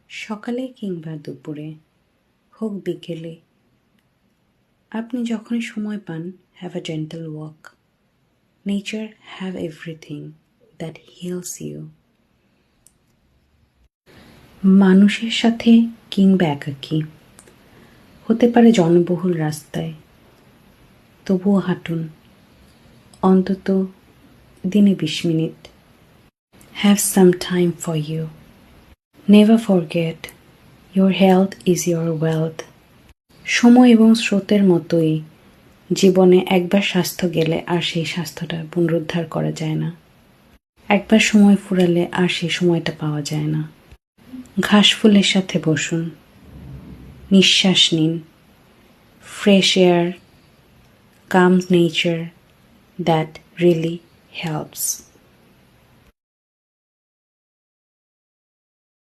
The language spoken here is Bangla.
সকালে কিংবা দুপুরে হোক বিকেলে, আপনি যখনই সময় পান, have a gentle walk. Nature have everything that heals you. মানুষের সাথে কিংবা একাকী, হতে পারে জনবহুল রাস্তায়, তবুও হাঁটুন অন্তত দিনে 20 মিনিট। Have some time for you. Never forget, your health is your wealth. সময় এবং স্রোতের মতোই জীবনে একবার স্বাস্থ্য গেলে আর সেই স্বাস্থ্যটা পুনরুদ্ধার করা যায় না। একবার সময় ফুরালে আর সেই সময়টা পাওয়া যায় না। ঘাস ফুলের সাথে বসুন, নিঃশ্বাস নিন। Fresh air, calm nature, that really helps.